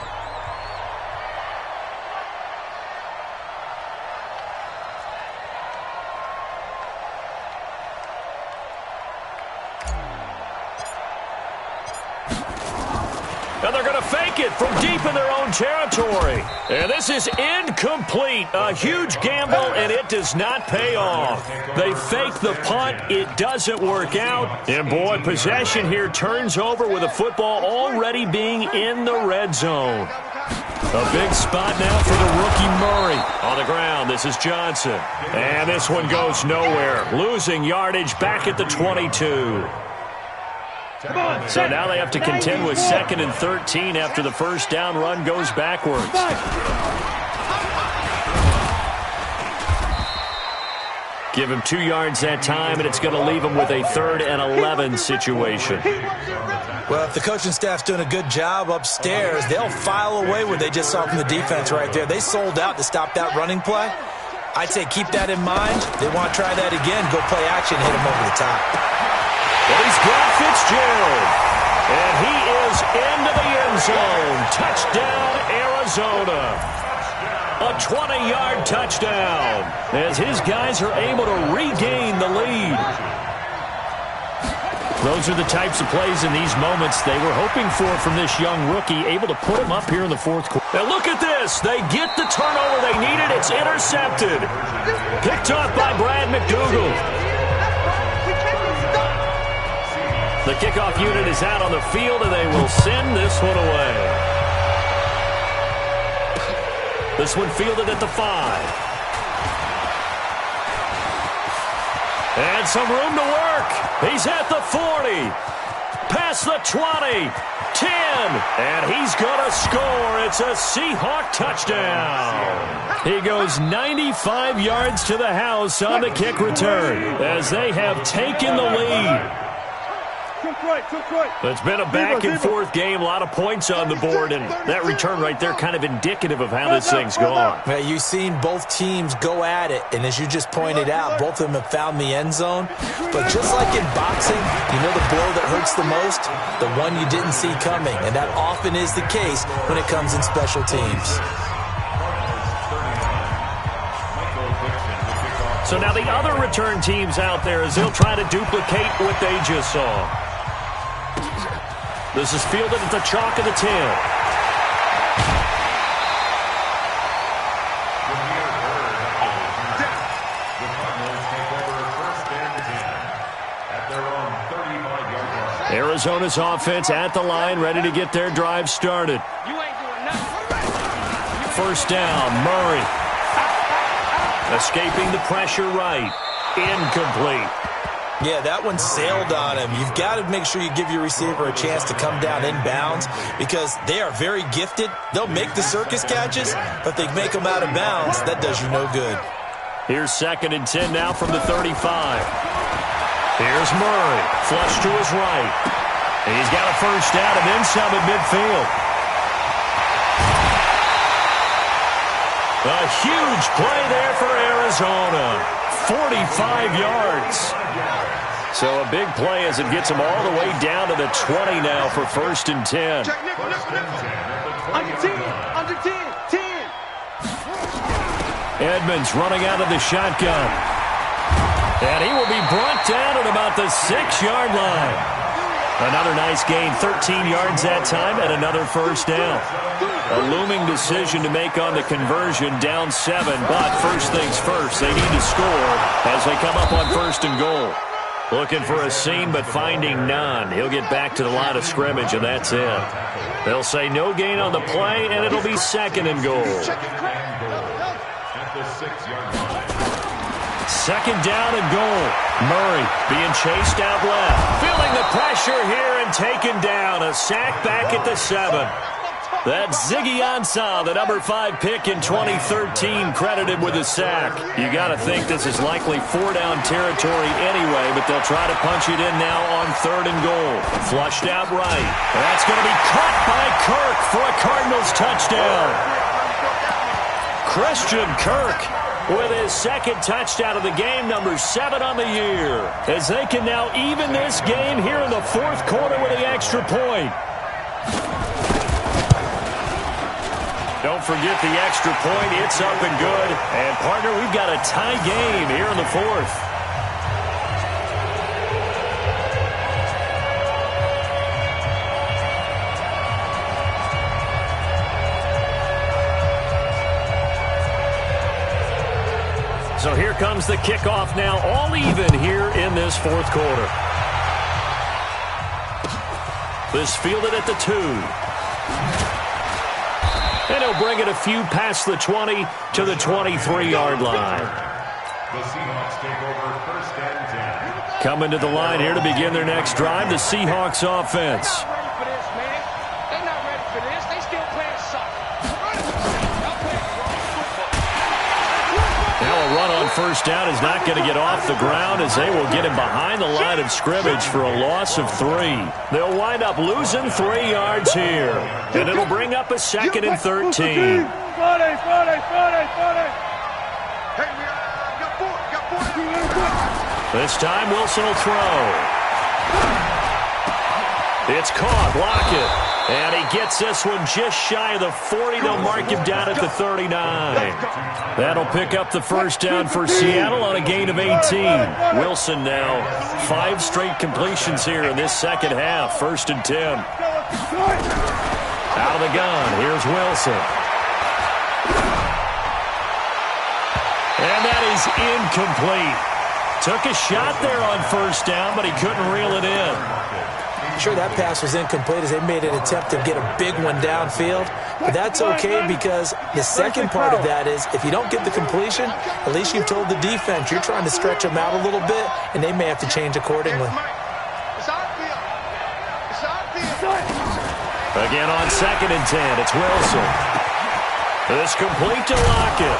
And they're going to fake it from deep in their own territory. And this is incomplete. A huge gamble, and it does not pay off. They fake the punt. It doesn't work out. And, boy, possession here turns over with a football already being in the red zone. A big spot now for the rookie Murray. On the ground, this is Johnson. And this one goes nowhere. Losing yardage back at the 22. So now they have to contend with 2nd and 13 after the first down run goes backwards. Give him 2 yards that time, and it's going to leave him with a 3rd and 11 situation. Well, if the coaching staff's doing a good job upstairs, they'll file away what they just saw from the defense right there. They sold out to stop that running play. I'd say keep that in mind. They want to try that again, go play action, hit him over the top. Well, he's got Fitzgerald, and he is into the end zone. Touchdown, Arizona. A 20-yard touchdown as his guys are able to regain the lead. Those are the types of plays in these moments they were hoping for from this young rookie, able to put him up here in the fourth quarter. Now look at this. They get the turnover they needed. It's intercepted. Picked off by Brad McDougal. The kickoff unit is out on the field, and they will send this one away. This one fielded at the 5. And some room to work. He's at the 40. Past the 20. 10. And he's going to score. It's a Seahawk touchdown. He goes 95 yards to the house on the kick return as they have taken the lead. It's been a back-and-forth game, a lot of points on the board, and that return right there kind of indicative of how this thing's gone. Yeah, you've seen both teams go at it, and as you just pointed out, both of them have found the end zone. But just like in boxing, you know the blow that hurts the most? The one you didn't see coming, and that often is the case when it comes in special teams. So now the other return teams out there as they'll try to duplicate what they just saw. This is fielded at the chalk of the 10. Arizona's offense at the line, ready to get their drive started. First down, Murray. Escaping the pressure right. Incomplete. Yeah, that one sailed on him. You've got to make sure you give your receiver a chance to come down inbounds because they are very gifted. They'll make the circus catches, but they make them out of bounds. That does you no good. Here's 2nd and 10 now from the 35. Here's Murray. Flush to his right. And he's got a first down and then some at midfield. A huge play there for Arizona. 45 yards. So a big play as it gets them all the way down to the 20 now for 1st and 10. Under 10, under 10, 10. Edmonds running out of the shotgun. And he will be brought down at about the 6-yard line. Another nice gain, 13 yards that time, and another first down. A looming decision to make on the conversion, down 7, but first things first, they need to score as they come up on 1st and goal. Looking for a seam, but finding none. He'll get back to the line of scrimmage, and that's it. They'll say no gain on the play, and it'll be 2nd and goal. At the 6-yard line. 2nd down and goal. Murray being chased out left. Feeling the pressure here and taken down. A sack back at the 7. That's Ziggy Ansah, the number 5 pick in 2013, credited with a sack. You got to think this is likely 4-down territory anyway, but they'll try to punch it in now on 3rd and goal. Flushed out right. That's going to be caught by Kirk for a Cardinals touchdown. Christian Kirk with his 2nd touchdown of the game, number 7 on the year, as they can now even this game here in the 4th quarter with the extra point. Don't forget the extra point. It's up and good. And, partner, we've got a tie game here in the 4th. So here comes the kickoff now, all even here in this 4th quarter. This fielded at the 2. And he'll bring it a few past the 20 to the 23-yard line. The Seahawks take over 1st and 10. Coming to the line here to begin their next drive, the Seahawks offense. They're not ready for this, man. They're not ready for this. They still playing soccer. Now a run on 1st down is not going to get off the ground as they will get him behind the line of scrimmage for a loss of 3. They'll wind up losing 3 yards here. And it'll bring up a 2nd and 13. Hey, got 4. This time Wilson will throw. It's caught. Lockett. And he gets this one just shy of the 40. They'll mark him down at the 39. That'll pick up the first down for Seattle on a gain of 18. Wilson now 5 straight completions here in this 2nd half. 1st and 10. Out of the gun. Here's Wilson. And that is incomplete. Took a shot there on first down, but he couldn't reel it in. Sure, that pass was incomplete as they made an attempt to get a big one downfield. But that's okay because the second part of that is if you don't get the completion, at least you've told the defense you're trying to stretch them out a little bit, and they may have to change accordingly. Again on 2nd and 10, it's Wilson. It's complete to Lockett.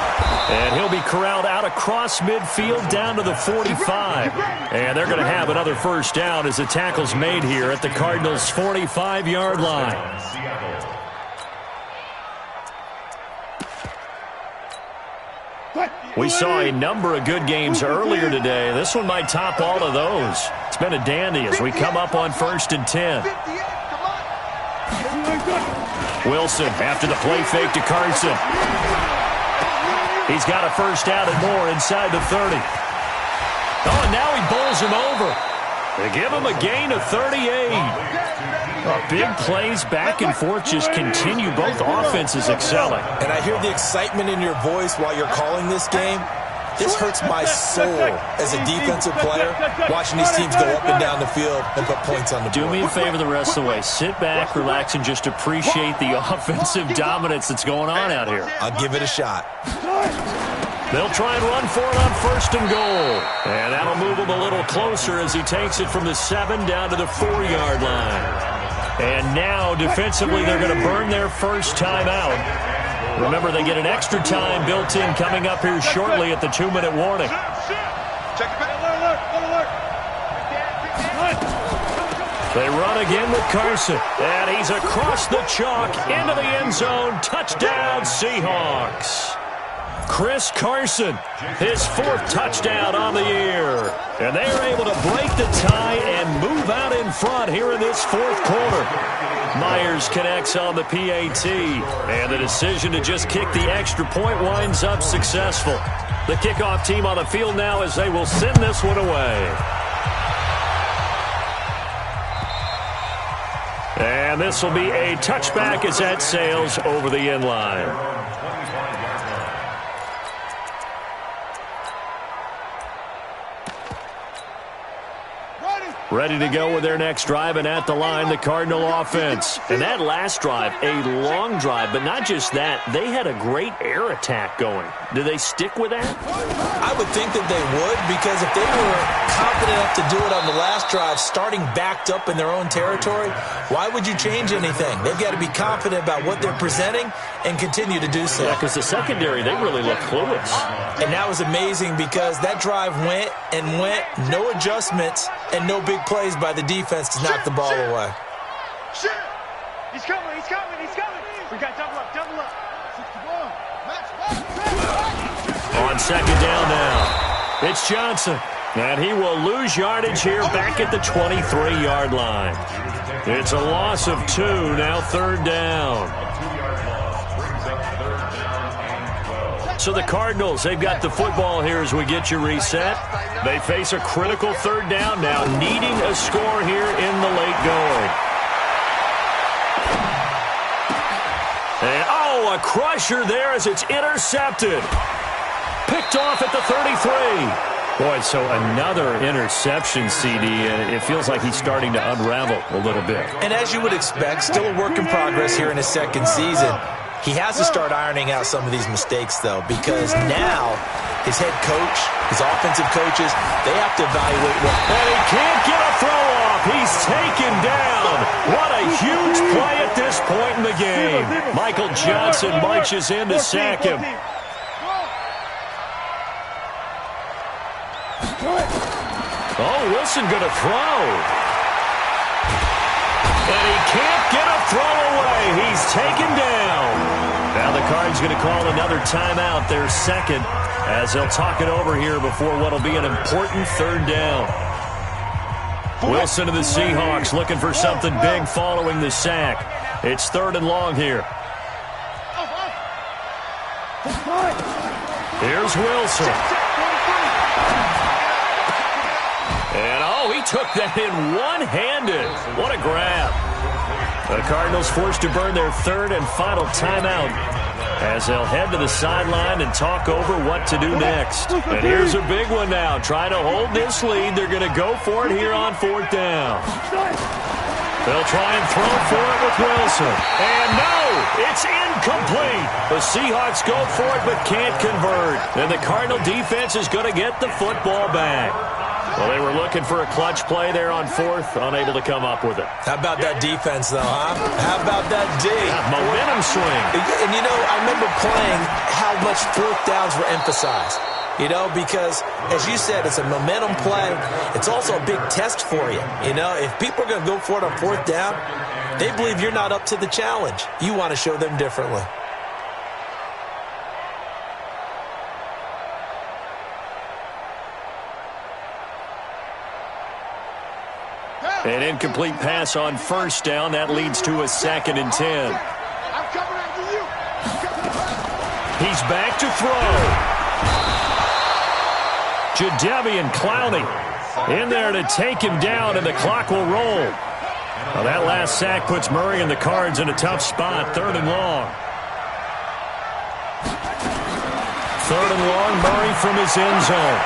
And he'll be corralled out across midfield down to the 45. And they're going to have another first down as the tackle's made here at the Cardinals' 45-yard line. We saw a number of good games earlier today. This one might top all of those. It's been a dandy as we come up on 1st and 10. Wilson after the play fake to Carson. He's got a first down and more inside the 30. Oh, and now he bowls him over. They give him a gain of 38. Big plays back and forth just continue. Both offenses excelling. And I hear the excitement in your voice while you're calling this game. This hurts my soul as a defensive player, watching these teams go up and down the field and put points on the board. Do me a favor the rest of the way. Sit back, relax, and just appreciate the offensive dominance that's going on out here. I'll give it a shot. They'll try and run for it on 1st and goal. And that'll move him a little closer as he takes it from the 7 down to the 4-yard line. And now, defensively, they're going to burn their first time out. Remember, they get an extra time built in coming up here shortly at the 2-minute warning. They run again with Carson. And he's across the chalk into the end zone. Touchdown, Seahawks. Chris Carson, his 4th touchdown on the year. And they are able to break the tie and move out in front here in this 4th quarter. Myers connects on the PAT, and the decision to just kick the extra point winds up successful. The kickoff team on the field now as they will send this one away. And this will be a touchback as that sails over the end line. Ready to go with their next drive, and at the line, the Cardinal offense. And that last drive, a long drive, but not just that. They had a great air attack going. Do they stick with that? I would think that they would, because if they were confident enough to do it on the last drive, starting backed up in their own territory, why would you change anything? They've got to be confident about what they're presenting and continue to do so. Yeah, because the secondary, they really look clueless. And that was amazing because that drive went and went, no adjustments, and no big plays by the defense to knock the ball away. Shit! He's coming, he's coming, he's coming! We got double up, double up. 61. On 2nd down now, it's Johnson. And he will lose yardage here back at the 23-yard line. It's a loss of 2, now 3rd down. So the Cardinals, they've got the football here as we get you reset. They face a critical 3rd down now, needing a score here in the late going. And, oh, a crusher there as it's intercepted. Picked off at the 33. Boy, so another interception, CD, and it feels like he's starting to unravel a little bit. And as you would expect, still a work in progress here in his 2nd season. He has to start ironing out some of these mistakes, though, because now his head coach, his offensive coaches, they have to evaluate what... And he can't get a throw off. He's taken down. What a huge play at this point in the game. Michael Johnson marches in to sack him. Oh, Wilson going to throw. And he can't get a throw away. He's taken down. Now the Cards going to call another timeout, their 2nd, as they'll talk it over here before what will be an important 3rd down. Wilson of the Seahawks looking for something big following the sack. It's 3rd and long here. Here's Wilson. And, oh, he took that in one-handed. What a grab. The Cardinals forced to burn their 3rd and final timeout as they'll head to the sideline and talk over what to do next. And here's a big one now. Trying to hold this lead. They're going to go for it here on 4th down. They'll try and throw for it with Wilson. And no, it's incomplete. The Seahawks go for it but can't convert. And the Cardinal defense is going to get the football back. Well, they were looking for a clutch play there on 4th, unable to come up with it. How about that defense, though, huh? How about that D? Yeah, momentum swing. And, you know, I remember playing how much 4th downs were emphasized. You know, because, as you said, it's a momentum play. It's also a big test for you. You know, if people are going to go for it on 4th down, they believe you're not up to the challenge. You want to show them differently. An incomplete pass on 1st down. That leads to a 2nd and 10. He's back to throw. Jadeveon Clowney in there to take him down, and the clock will roll. Well, that last sack puts Murray and the Cards in a tough spot. 3rd and long. 3rd and long, Murray from his end zone.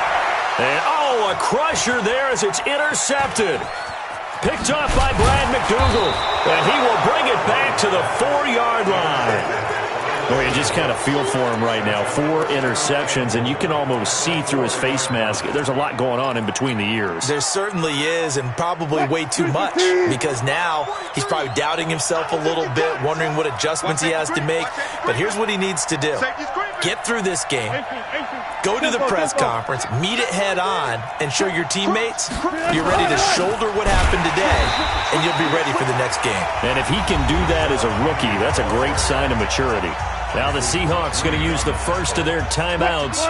And, a crusher there as it's intercepted. Picked off by Brad McDougald, and he will bring it back to the 4-yard line. Well, you just kind of feel for him right now. 4 interceptions, and you can almost see through his face mask. There's a lot going on in between the ears. There certainly is, and probably way too much, because now he's probably doubting himself a little bit, wondering what adjustments he has to make. But here's what he needs to do. Get through this game, go to the press conference, meet it head on, and show your teammates you're ready to shoulder what happened today, and you'll be ready for the next game. And if he can do that as a rookie, that's a great sign of maturity. Now the Seahawks going to use the first of their timeouts.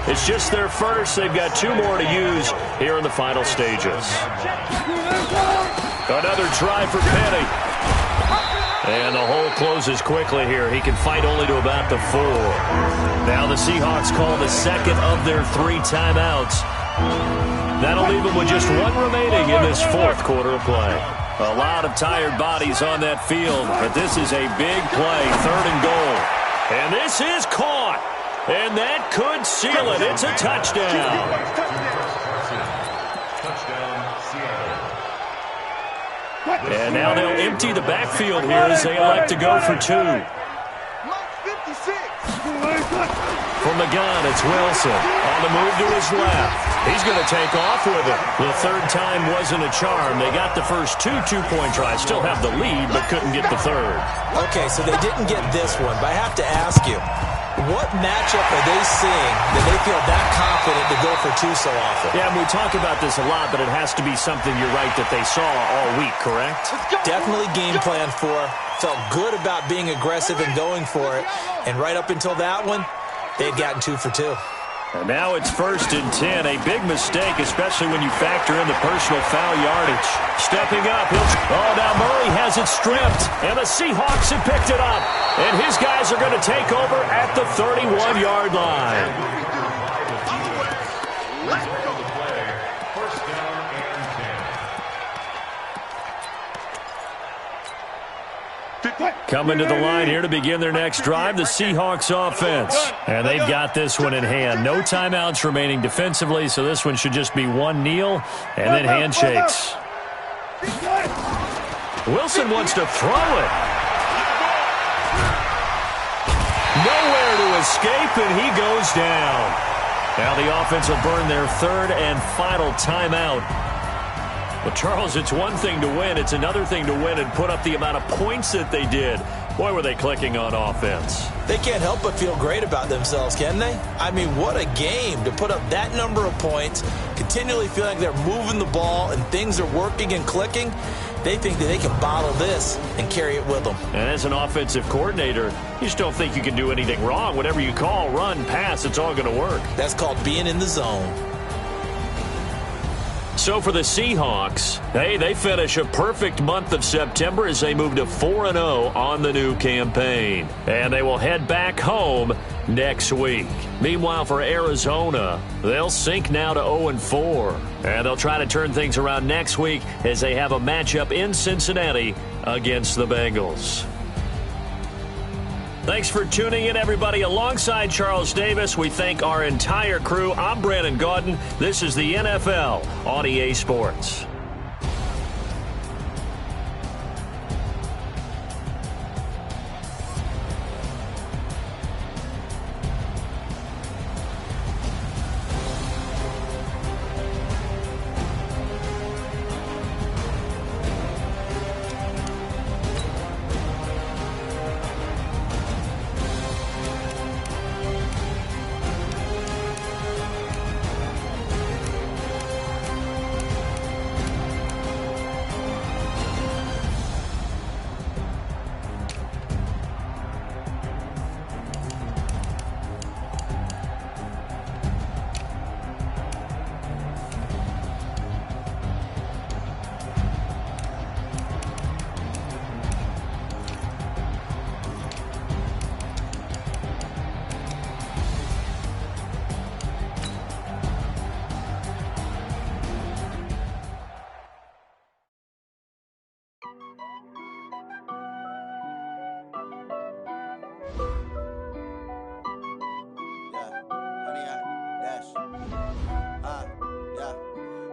It's just their first. They've got 2 more to use here in the final stages. Another try for Penny. And the hole closes quickly here. He can fight only to about the 4. Now the Seahawks call the second of their 3 timeouts. That'll leave them with just 1 remaining in this 4th quarter of play. A lot of tired bodies on that field, but this is a big play, 3rd and goal. And this is caught, and that could seal it. It's a touchdown. And now they'll empty the backfield here as they elect to go for 2. From the gun, it's Wilson. On the move to his left. He's going to take off with it. The 3rd time wasn't a charm. They got the first 2 two-point tries. Still have the lead, but couldn't get the 3rd. Okay, so they didn't get this one, but I have to ask you, what matchup are they seeing that they feel that confident to go for 2 so often? Yeah, we talk about this a lot, but it has to be something, you're right, that they saw all week, correct? Definitely game plan for. Felt good about being aggressive and going for it. And right up until that one, they'd gotten 2 for 2. And now it's 1st and 10. A big mistake, especially when you factor in the personal foul yardage. Stepping up. Now Murray has it stripped. And the Seahawks have picked it up. And his guys are going to take over at the 31-yard line. Coming to the line here to begin their next drive, the Seahawks offense. And they've got this one in hand. No timeouts remaining defensively, so this one should just be 1 kneel and then handshakes. Wilson wants to throw it. Nowhere to escape, and he goes down. Now the offense will burn their 3rd and final timeout. But, Charles, it's one thing to win. It's another thing to win and put up the amount of points that they did. Boy, were they clicking on offense. They can't help but feel great about themselves, can they? I mean, what a game to put up that number of points, continually feeling like they're moving the ball and things are working and clicking. They think that they can bottle this and carry it with them. And as an offensive coordinator, you just don't think you can do anything wrong. Whatever you call, run, pass, it's all going to work. That's called being in the zone. So for the Seahawks, they finish a perfect month of September as they move to 4-0 on the new campaign. And they will head back home next week. Meanwhile, for Arizona, they'll sink now to 0-4. And they'll try to turn things around next week as they have a matchup in Cincinnati against the Bengals. Thanks for tuning in, everybody. Alongside Charles Davis, we thank our entire crew. I'm Brandon Gaudin. This is the NFL on EA Sports.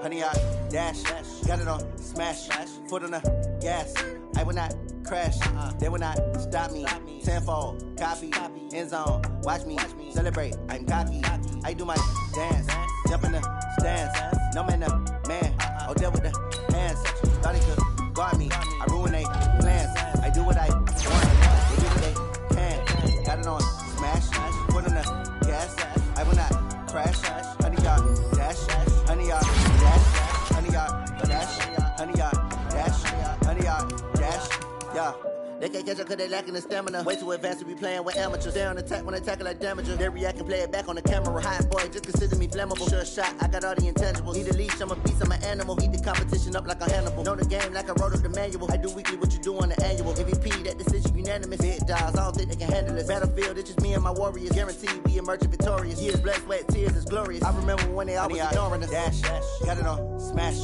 Honey, I dash, got it on smash, foot on the gas. I will not crash, they will not stop me. Tenfold, copy, end zone, watch me celebrate. I'm cocky, I do my dance, jump in the stands. No man, the man, oh, deal with the hands. Thought he could guard me, I ruin they plans. I do what I want, they do what they can. Got it on smash, foot on the gas. I will not crash, honey, y'all dash, honey, y'all dash, honey, y'all dash, honey, y'all dash, honey, y'all dash, yeah. They can't catch up cause they lacking the stamina. Way too advanced to be playing with amateurs. They on attack when I tackle like damager. They react and play it back on the camera. Hot boy, just consider me flammable. Sure shot, I got all the intangibles. Need a leash, I'm a beast, I'm an animal. Heat the competition up like a Hannibal. Know the game like I wrote up the manual. I do weekly what you do on the annual. MVP, that decision unanimous. Big dials, I don't think they can handle it. Battlefield, it's just me and my warriors. Guaranteed we emerging victorious. Years, blood, sweat, tears, it's glorious. I remember when they always ignoring us. Dash, got it on smash,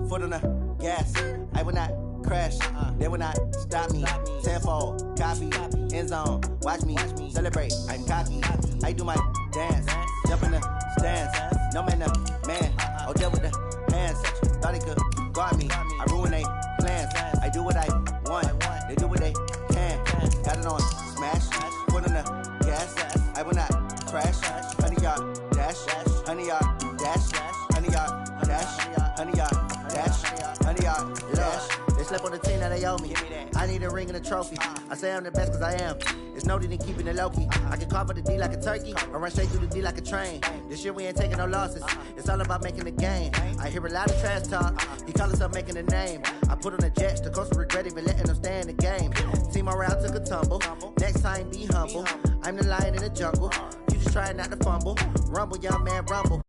foot on the gas. I will not crash, they will not stop me. Tenfold, copy, end zone, watch me celebrate. I'm cocky, I do my dance, jump in the stands. No man, the man, oh, deal with the hands. Thought he could guard me, I ruin they plans. I do what I want, they do what they can. Got it on smash, foot on the gas. I will not crash, honey, y'all dash, honey, y'all dash, honey, y'all dash, honey, y'all dash, honey, y'all dash. They slept on the team that they owe me. I need a ring and a trophy. I say I'm the best cause I am. It's no need in keeping it low-key. I can carve up the D like a turkey or run straight through the D like a train. This year we ain't taking no losses. It's all about making the game. I hear a lot of trash talk. He call himself making a name. I put on the Jets. The coach will regret even letting them stay in the game. Team around took a tumble. Next time be humble. I'm the lion in the jungle. You just trying not to fumble. Rumble, young man, rumble.